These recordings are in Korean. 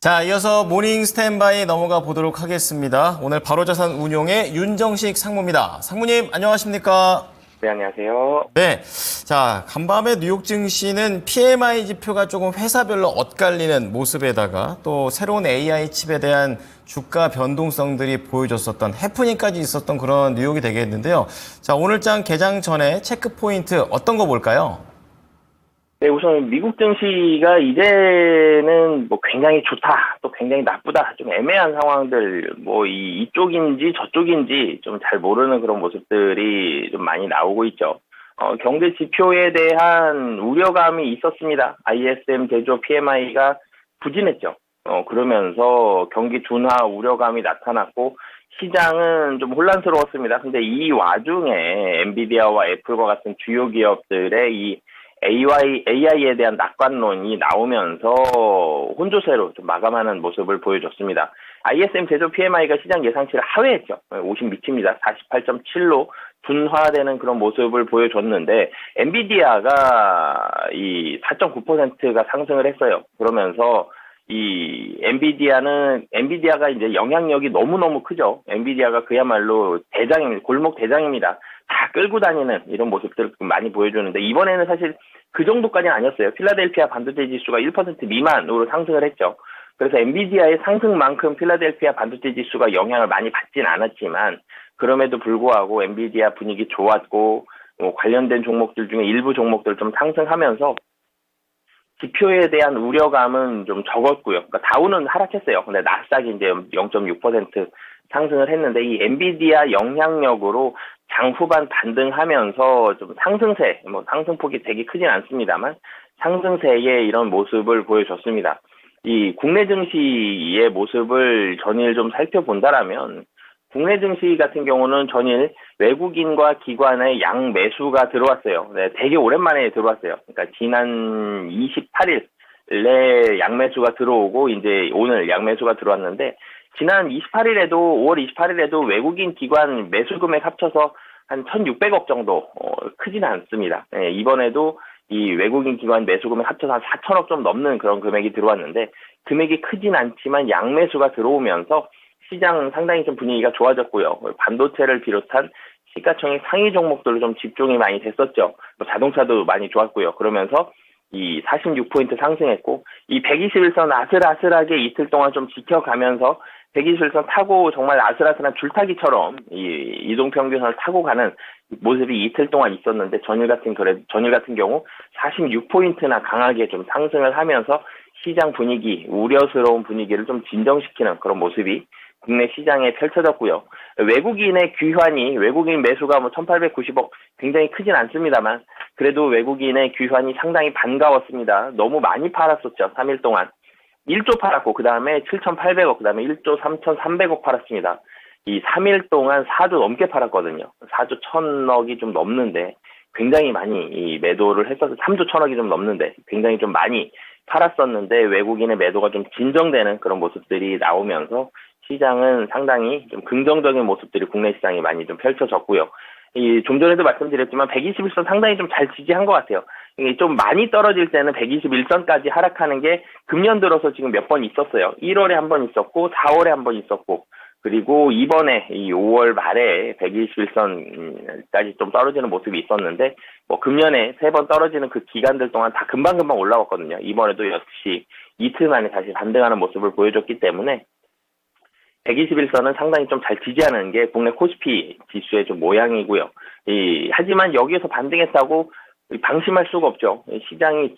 자, 이어서 모닝 스탠바이 넘어가 보도록 하겠습니다. 오늘 바로자산 운용의 윤정식 상무입니다. 상무님, 안녕하십니까? 네, 안녕하세요. 네. 자, 간밤에 뉴욕 증시는 PMI 지표가 조금 회사별로 엇갈리는 모습에다가 또 새로운 AI 칩에 대한 주가 변동성들이 보여줬었던 해프닝까지 있었던 그런 뉴욕이 되겠는데요. 자, 오늘장 개장 전에 체크 포인트 어떤 거 볼까요? 네, 우선 미국 증시가 이제는 뭐 굉장히 좋다, 또 굉장히 나쁘다, 좀 애매한 상황들, 뭐 이쪽인지 저쪽인지 좀 잘 모르는 그런 모습들이 좀 많이 나오고 있죠. 경제 지표에 대한 우려감이 있었습니다. ISM 제조 PMI가 부진했죠. 그러면서 경기 둔화 우려감이 나타났고, 시장은 좀 혼란스러웠습니다. 근데 이 와중에 엔비디아와 애플과 같은 주요 기업들의 이 AI에 대한 낙관론이 나오면서 혼조세로 좀 마감하는 모습을 보여줬습니다. ISM 제조 PMI가 시장 예상치를 하회했죠. 50 미칩니다. 48.7로 둔화되는 그런 모습을 보여줬는데, 엔비디아가 이 4.9%가 상승을 했어요. 그러면서 이 엔비디아가 이제 영향력이 너무너무 크죠. 엔비디아가 그야말로 대장입니다. 골목 대장입니다. 다 끌고 다니는 이런 모습들을 많이 보여주는데, 이번에는 사실 그 정도까지는 아니었어요. 필라델피아 반도체 지수가 1% 미만으로 상승을 했죠. 그래서 엔비디아의 상승만큼 필라델피아 반도체 지수가 영향을 많이 받진 않았지만, 그럼에도 불구하고 엔비디아 분위기 좋았고, 관련된 종목들 중에 일부 종목들 좀 상승하면서 지표에 대한 우려감은 좀 적었고요. 그러니까 다우는 하락했어요. 근데 나스닥이 이제 0.6% 상승을 했는데, 이 엔비디아 영향력으로 장 후반 반등하면서 좀 상승세, 상승폭이 되게 크진 않습니다만 상승세의 이런 모습을 보여줬습니다. 이 국내 증시의 모습을 전일 좀 살펴본다라면, 국내 증시 같은 경우는 전일 외국인과 기관의 양 매수가 들어왔어요. 네, 되게 오랜만에 들어왔어요. 그러니까 지난 28일에 양 매수가 들어오고, 이제 오늘 양 매수가 들어왔는데, 지난 28일에도, 5월 28일에도 외국인 기관 매수 금액 합쳐서 한 1,600억 정도, 크지는 않습니다. 네, 이번에도 이 외국인 기관 매수 금액 합쳐서 한 4천억 좀 넘는 그런 금액이 들어왔는데, 금액이 크진 않지만 양 매수가 들어오면서 시장 상당히 좀 분위기가 좋아졌고요. 반도체를 비롯한 시가총액 상위 종목들로 좀 집중이 많이 됐었죠. 자동차도 많이 좋았고요. 그러면서 이 46포인트 상승했고, 이 121선 아슬아슬하게 이틀 동안 좀 지켜가면서 121선 타고 정말 아슬아슬한 줄타기처럼 이 이동평균선을 타고 가는 모습이 이틀 동안 있었는데, 전일 같은 경우 46포인트나 강하게 좀 상승을 하면서 시장 분위기, 우려스러운 분위기를 좀 진정시키는 그런 모습이 국내 시장에 펼쳐졌고요. 외국인 매수가 1,890억 굉장히 크진 않습니다만, 그래도 외국인의 귀환이 상당히 반가웠습니다. 너무 많이 팔았었죠. 3일 동안 1조 팔았고, 그 다음에 7,800억, 그 다음에 1조 3,300억 팔았습니다. 이 3일 동안 4조 넘게 팔았거든요. 4조 1,000억이 좀 넘는데 굉장히 많이 이 매도를 했어서, 3조 1,000억이 좀 넘는데 굉장히 좀 많이 팔았었는데, 외국인의 매도가 좀 진정되는 그런 모습들이 나오면서 시장은 상당히 좀 긍정적인 모습들이 국내 시장에 많이 좀 펼쳐졌고요. 좀 전에도 말씀드렸지만 121선 상당히 좀 잘 지지한 것 같아요. 이게 좀 많이 떨어질 때는 121선까지 하락하는 게 금년 들어서 지금 몇 번 있었어요. 1월에 한 번 있었고, 4월에 한 번 있었고, 그리고 이번에 이 5월 말에 121선까지 좀 떨어지는 모습이 있었는데, 금년에 3번 떨어지는 그 기간들 동안 다 금방금방 올라왔거든요. 이번에도 역시 이틀 만에 다시 반등하는 모습을 보여줬기 때문에 121선은 상당히 좀 잘 지지하는 게 국내 코스피 지수의 좀 모양이고요. 하지만 여기에서 반등했다고 방심할 수가 없죠. 시장이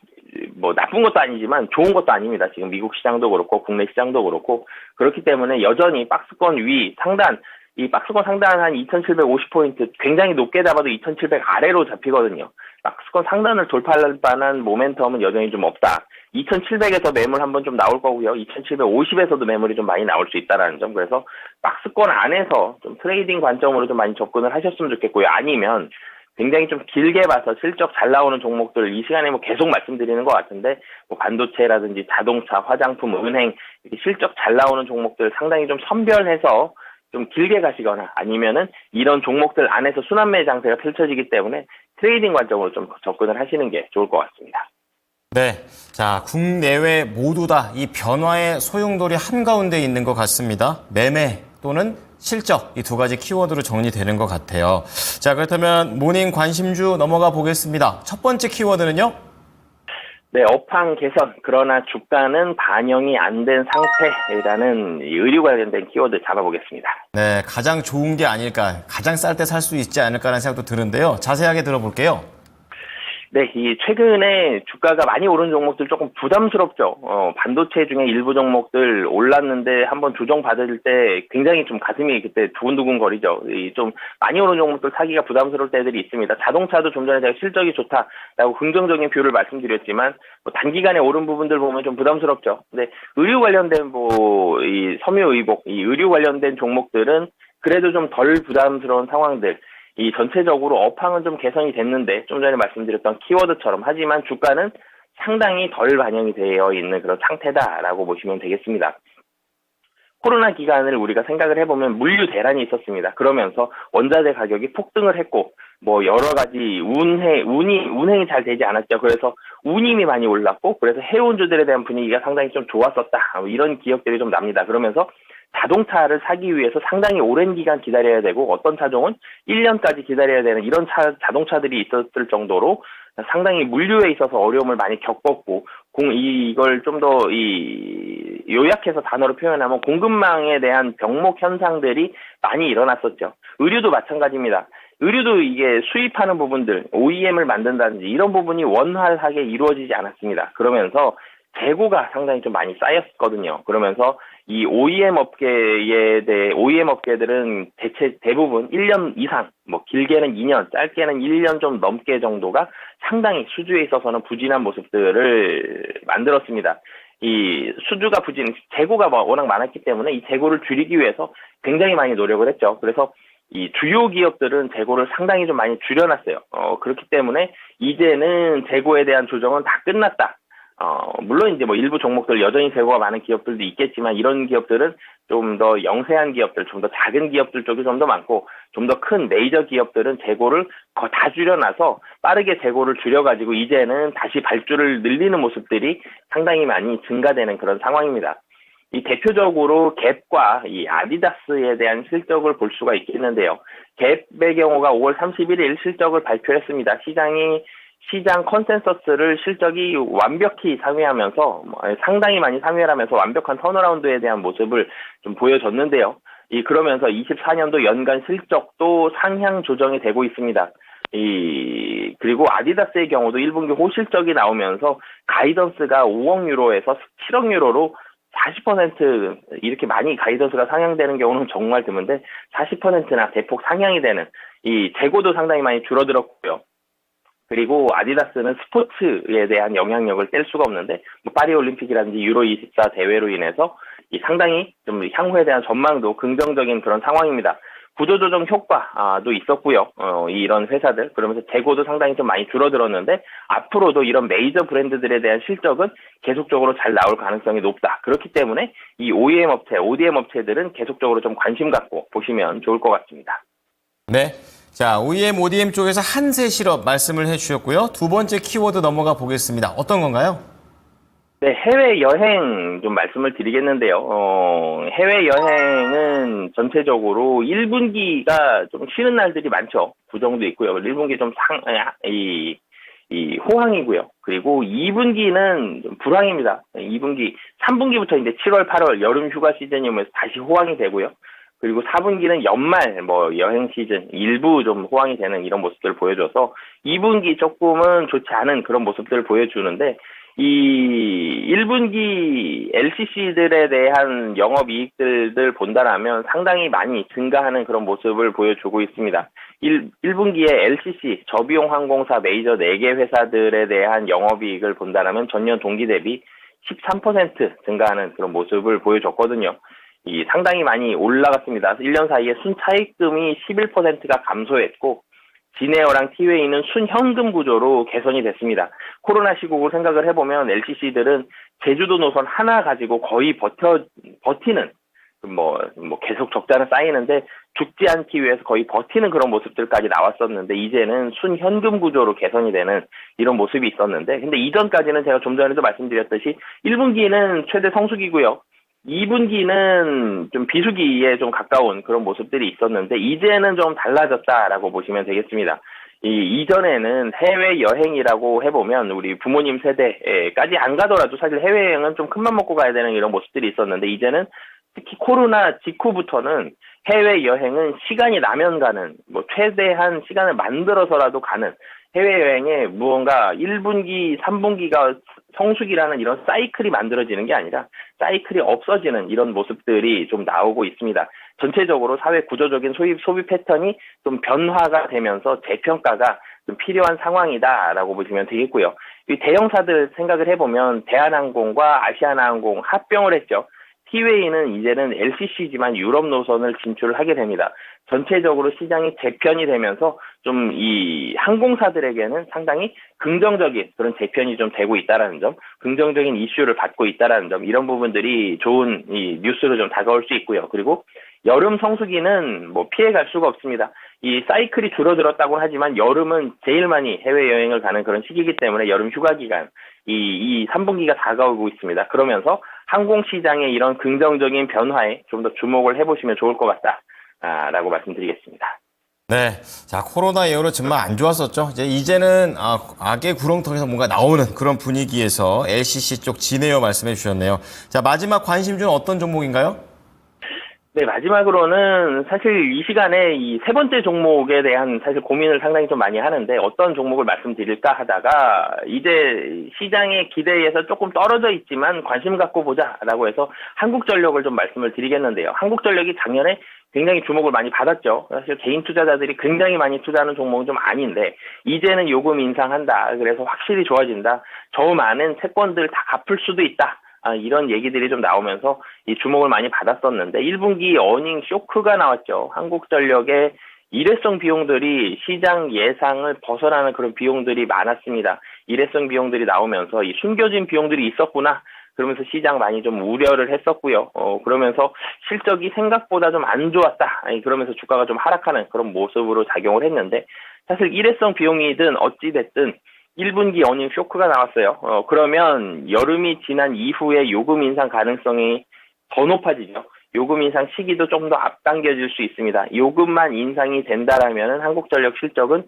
나쁜 것도 아니지만 좋은 것도 아닙니다. 지금 미국 시장도 그렇고 국내 시장도 그렇고, 그렇기 때문에 여전히 박스권 위 상단, 이 박스권 상단 한 2,750포인트, 굉장히 높게 잡아도 2,700 아래로 잡히거든요. 박스권 상단을 돌파할 만한 모멘텀은 여전히 좀 없다. 2,700에서 매물 한번 좀 나올 거고요. 2,750에서도 매물이 좀 많이 나올 수 있다라는 점. 그래서 박스권 안에서 좀 트레이딩 관점으로 좀 많이 접근을 하셨으면 좋겠고요. 아니면 굉장히 좀 길게 봐서 실적 잘 나오는 종목들, 이 시간에 계속 말씀드리는 것 같은데, 반도체라든지 자동차, 화장품, 은행, 이렇게 실적 잘 나오는 종목들 상당히 좀 선별해서 좀 길게 가시거나, 아니면은 이런 종목들 안에서 순환매 장세가 펼쳐지기 때문에 트레이딩 관점으로 좀 접근을 하시는 게 좋을 것 같습니다. 네. 자, 국내외 모두 다 이 변화의 소용돌이 한가운데 있는 것 같습니다. 매매 또는 실적, 이 두 가지 키워드로 정리되는 것 같아요. 자, 그렇다면 모닝 관심주 넘어가 보겠습니다. 첫 번째 키워드는요? 네, 업황 개선, 그러나 주가는 반영이 안 된 상태라는 이 의류 관련된 키워드 잡아보겠습니다. 네, 가장 좋은 게 아닐까, 가장 쌀 때 살 수 있지 않을까라는 생각도 드는데요. 자세하게 들어볼게요. 네, 이 최근에 주가가 많이 오른 종목들 조금 부담스럽죠. 반도체 중에 일부 종목들 올랐는데 한번 조정 받을 때 굉장히 좀 가슴이 그때 두근두근 거리죠. 이 좀 많이 오른 종목들 사기가 부담스러울 때들이 있습니다. 자동차도 좀 전에 제가 실적이 좋다라고 긍정적인 뷰를 말씀드렸지만 뭐 단기간에 오른 부분들 보면 좀 부담스럽죠. 근데 의류 관련된 뭐 이 섬유의복, 이 의류 관련된 종목들은 그래도 좀 덜 부담스러운 상황들. 이 전체적으로 업황은 좀 개선이 됐는데 좀 전에 말씀드렸던 키워드처럼 하지만 주가는 상당히 덜 반영이 되어 있는 그런 상태다라고 보시면 되겠습니다. 코로나 기간을 우리가 생각을 해보면 물류 대란이 있었습니다. 그러면서 원자재 가격이 폭등을 했고 뭐 여러 가지 운행이 잘 되지 않았죠. 그래서 운임이 많이 올랐고 그래서 해운주들에 대한 분위기가 상당히 좀 좋았었다. 이런 기억들이 좀 납니다. 그러면서 자동차를 사기 위해서 상당히 오랜 기간 기다려야 되고 어떤 차종은 1년까지 기다려야 되는 이런 자동차들이 있었을 정도로 상당히 물류에 있어서 어려움을 많이 겪었고 이걸 좀 더 요약해서 단어로 표현하면 공급망에 대한 병목 현상들이 많이 일어났었죠. 의류도 마찬가지입니다. 의류도 이게 수입하는 부분들, OEM을 만든다든지 이런 부분이 원활하게 이루어지지 않았습니다. 그러면서 재고가 상당히 좀 많이 쌓였거든요. 그러면서 이 OEM 업계들은 대부분 1년 이상, 뭐 길게는 2년, 짧게는 1년 좀 넘게 정도가 상당히 수주에 있어서는 부진한 모습들을 만들었습니다. 이 수주가 재고가 워낙 많았기 때문에 이 재고를 줄이기 위해서 굉장히 많이 노력을 했죠. 그래서 이 주요 기업들은 재고를 상당히 좀 많이 줄여놨어요. 그렇기 때문에 이제는 재고에 대한 조정은 다 끝났다. 물론 이제 뭐 일부 종목들 여전히 재고가 많은 기업들도 있겠지만 이런 기업들은 좀 더 영세한 기업들, 좀 더 작은 기업들 쪽이 좀 더 많고 좀 더 큰 메이저 기업들은 재고를 다 줄여놔서 빠르게 재고를 줄여가지고 이제는 다시 발주를 늘리는 모습들이 상당히 많이 증가되는 그런 상황입니다. 이 대표적으로 갭과 이 아디다스에 대한 실적을 볼 수가 있겠는데요. 갭의 경우가 5월 31일 실적을 발표했습니다. 시장 컨센서스를 실적이 완벽히 상회하면서 상당히 많이 상회를 하면서 완벽한 턴어라운드에 대한 모습을 좀 보여줬는데요. 그러면서 24년도 연간 실적도 상향 조정이 되고 있습니다. 그리고 아디다스의 경우도 1분기 호실적이 나오면서 가이던스가 5억 유로에서 7억 유로로 40% 이렇게 많이 가이던스가 상향되는 경우는 정말 드문데 40%나 대폭 상향이 되는 이 재고도 상당히 많이 줄어들었고요. 그리고 아디다스는 스포츠에 대한 영향력을 뗄 수가 없는데 뭐 파리올림픽이라든지 유로24 대회로 인해서 상당히 좀 향후에 대한 전망도 긍정적인 그런 상황입니다. 구조조정 효과도 있었고요. 이런 회사들 그러면서 재고도 상당히 좀 많이 줄어들었는데 앞으로도 이런 메이저 브랜드들에 대한 실적은 계속적으로 잘 나올 가능성이 높다. 그렇기 때문에 이 OEM ODM 업체들은 계속적으로 좀 관심 갖고 보시면 좋을 것 같습니다. 네. 자, OEM, ODM 쪽에서 한세 실업 말씀을 해주셨고요. 두 번째 키워드 넘어가 보겠습니다. 어떤 건가요? 네, 해외여행 좀 말씀을 드리겠는데요. 해외여행은 전체적으로 1분기가 좀 쉬는 날들이 많죠. 그 정도 있고요. 1분기 좀 호황이고요. 그리고 2분기는 좀 불황입니다. 3분기부터 이제 7월, 8월 여름 휴가 시즌이 오면서 다시 호황이 되고요. 그리고 4분기는 연말 여행 시즌 일부 좀 호황이 되는 이런 모습들을 보여줘서 2분기 조금은 좋지 않은 그런 모습들을 보여주는데 이 1분기 LCC들에 대한 영업이익들 본다라면 상당히 많이 증가하는 그런 모습을 보여주고 있습니다. 1분기에 LCC, 저비용 항공사 메이저 4개 회사들에 대한 영업이익을 본다라면 전년 동기 대비 13% 증가하는 그런 모습을 보여줬거든요. 상당히 많이 올라갔습니다. 1년 사이에 순차익금이 11%가 감소했고 진에어랑 티웨이는 순현금 구조로 개선이 됐습니다. 코로나 시국을 생각을 해보면 LCC들은 제주도 노선 하나 가지고 거의 버티는 계속 적자는 쌓이는데 죽지 않기 위해서 거의 버티는 그런 모습들까지 나왔었는데 이제는 순현금 구조로 개선이 되는 이런 모습이 있었는데 근데 이전까지는 제가 좀 전에도 말씀드렸듯이 1분기는 최대 성수기고요. 2분기는 좀 비수기에 좀 가까운 그런 모습들이 있었는데 이제는 좀 달라졌다라고 보시면 되겠습니다. 이전에는 해외여행이라고 해보면 우리 부모님 세대까지 안 가더라도 사실 해외여행은 좀 큰맘 먹고 가야 되는 이런 모습들이 있었는데 이제는 특히 코로나 직후부터는 해외여행은 시간이 나면 가는, 최대한 시간을 만들어서라도 가는 해외여행에 무언가 1분기, 3분기가 성수기라는 이런 사이클이 만들어지는 게 아니라 사이클이 없어지는 이런 모습들이 좀 나오고 있습니다. 전체적으로 사회 구조적인 소비 패턴이 좀 변화가 되면서 재평가가 좀 필요한 상황이다라고 보시면 되겠고요. 이 대형사들 생각을 해보면 대한항공과 아시아나항공 합병을 했죠. 티웨이는 이제는 LCC지만 유럽 노선을 진출을 하게 됩니다. 전체적으로 시장이 재편이 되면서 좀 이 항공사들에게는 상당히 긍정적인 그런 재편이 좀 되고 있다라는 점, 긍정적인 이슈를 받고 있다라는 점, 이런 부분들이 좋은 이 뉴스로 좀 다가올 수 있고요. 그리고 여름 성수기는 피해갈 수가 없습니다. 이 사이클이 줄어들었다고 하지만 여름은 제일 많이 해외여행을 가는 그런 시기이기 때문에 여름 휴가 기간, 이 3분기가 다가오고 있습니다. 그러면서 항공시장의 이런 긍정적인 변화에 좀 더 주목을 해보시면 좋을 것 같다라고 말씀드리겠습니다. 네. 자, 코로나 이후로 정말 안 좋았었죠. 이제는 악의 구렁텅이에서 뭔가 나오는 그런 분위기에서 LCC 쪽 지네요 말씀해 주셨네요. 자, 마지막 관심주는 어떤 종목인가요? 네, 마지막으로는 사실 이 시간에 이 세 번째 종목에 대한 사실 고민을 상당히 좀 많이 하는데 어떤 종목을 말씀드릴까 하다가 이제 시장의 기대에서 조금 떨어져 있지만 관심 갖고 보자라고 해서 한국전력을 좀 말씀을 드리겠는데요. 한국전력이 작년에 굉장히 주목을 많이 받았죠. 사실 개인 투자자들이 굉장히 많이 투자하는 종목은 좀 아닌데 이제는 요금 인상한다. 그래서 확실히 좋아진다. 저 많은 채권들 다 갚을 수도 있다. 이런 얘기들이 좀 나오면서 이 주목을 많이 받았었는데 1분기 어닝 쇼크가 나왔죠. 한국전력의 일회성 비용들이 시장 예상을 벗어나는 그런 비용들이 많았습니다. 일회성 비용들이 나오면서 이 숨겨진 비용들이 있었구나. 그러면서 시장 많이 좀 우려를 했었고요. 그러면서 실적이 생각보다 좀 안 좋았다. 그러면서 주가가 좀 하락하는 그런 모습으로 작용을 했는데 사실 일회성 비용이든 어찌됐든 1분기 어닝 쇼크가 나왔어요. 그러면 여름이 지난 이후에 요금 인상 가능성이 더 높아지죠. 요금 인상 시기도 좀 더 앞당겨질 수 있습니다. 요금만 인상이 된다라면 한국전력 실적은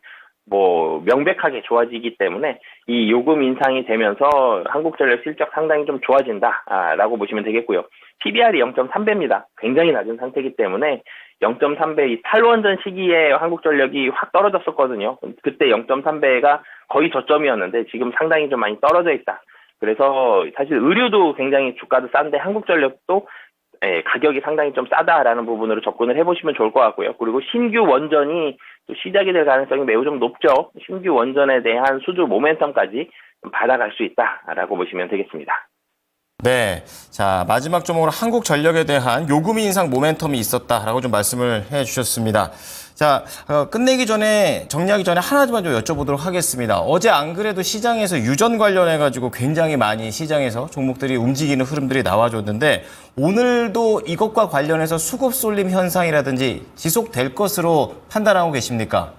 명백하게 좋아지기 때문에 이 요금 인상이 되면서 한국전력 실적 상당히 좀 좋아진다라고 보시면 되겠고요. PBR이 0.3배입니다. 굉장히 낮은 상태이기 때문에 0.3배 이 탈원전 시기에 한국전력이 확 떨어졌었거든요. 그때 0.3배가 거의 저점이었는데 지금 상당히 좀 많이 떨어져 있다. 그래서 사실 의류도 굉장히 주가도 싼데 한국전력도 가격이 상당히 좀 싸다라는 부분으로 접근을 해보시면 좋을 것 같고요. 그리고 신규 원전이 또 시작이 될 가능성이 매우 좀 높죠. 신규 원전에 대한 수주 모멘텀까지 받아갈 수 있다라고 보시면 되겠습니다. 네. 자, 마지막 종목으로 한국전력에 대한 요금 인상 모멘텀이 있었다라고 좀 말씀을 해 주셨습니다. 자, 끝내기 전에, 정리하기 전에 하나만 좀 여쭤보도록 하겠습니다. 어제 안 그래도 시장에서 유전 관련해가지고 굉장히 많이 시장에서 종목들이 움직이는 흐름들이 나와줬는데, 오늘도 이것과 관련해서 수급 쏠림 현상이라든지 지속될 것으로 판단하고 계십니까?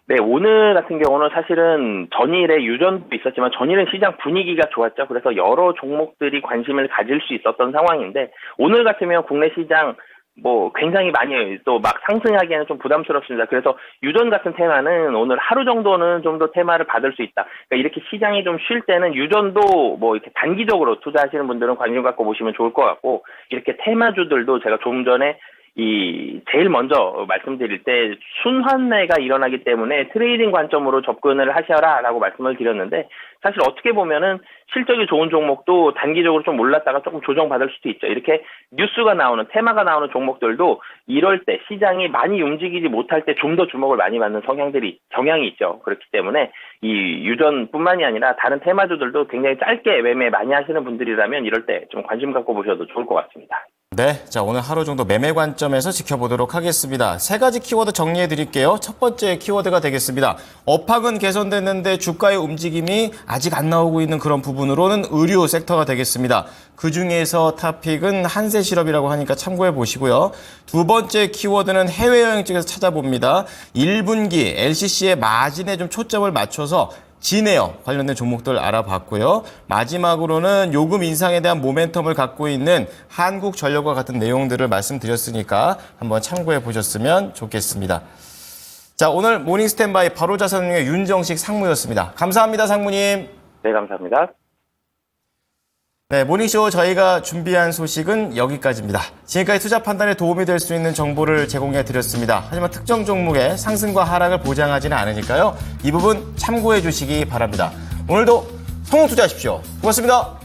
네, 오늘 같은 경우는 사실은 전일에 유전도 있었지만 전일은 시장 분위기가 좋았죠. 그래서 여러 종목들이 관심을 가질 수 있었던 상황인데 오늘 같으면 국내 시장 굉장히 많이 또 막 상승하기에는 좀 부담스럽습니다. 그래서 유전 같은 테마는 오늘 하루 정도는 좀 더 테마를 받을 수 있다. 그러니까 이렇게 시장이 좀 쉴 때는 유전도 이렇게 단기적으로 투자하시는 분들은 관심 갖고 보시면 좋을 것 같고 이렇게 테마주들도 제가 좀 전에 제일 먼저 말씀드릴 때 순환매가 일어나기 때문에 트레이딩 관점으로 접근을 하셔라라고 말씀을 드렸는데 사실 어떻게 보면은 실적이 좋은 종목도 단기적으로 좀 올랐다가 조금 조정받을 수도 있죠. 이렇게 뉴스가 나오는 테마가 나오는 종목들도 이럴 때 시장이 많이 움직이지 못할 때 좀 더 주목을 많이 받는 경향이 있죠. 그렇기 때문에 이 유전뿐만이 아니라 다른 테마주들도 굉장히 짧게 매매 많이 하시는 분들이라면 이럴 때 좀 관심 갖고 보셔도 좋을 것 같습니다. 네, 자 오늘 하루 정도 매매 관점에서 지켜보도록 하겠습니다. 세 가지 키워드 정리해 드릴게요. 첫 번째 키워드가 되겠습니다. 업황은 개선됐는데 주가의 움직임이 아직 안 나오고 있는 그런 부분으로는 의류 섹터가 되겠습니다. 그중에서 탑픽은 한세실업이라고 하니까 참고해 보시고요. 두 번째 키워드는 해외여행 쪽에서 찾아봅니다. 1분기 LCC의 마진에 좀 초점을 맞춰서 진에어 관련된 종목들 알아봤고요. 마지막으로는 요금 인상에 대한 모멘텀을 갖고 있는 한국전력과 같은 내용들을 말씀드렸으니까 한번 참고해 보셨으면 좋겠습니다. 자, 오늘 모닝 스탠바이 바로자산운용의 윤정식 상무였습니다. 감사합니다, 상무님. 네, 감사합니다. 네, 모닝쇼 저희가 준비한 소식은 여기까지입니다. 지금까지 투자 판단에 도움이 될 수 있는 정보를 제공해 드렸습니다. 하지만 특정 종목의 상승과 하락을 보장하지는 않으니까요. 이 부분 참고해 주시기 바랍니다. 오늘도 성공 투자하십시오. 고맙습니다.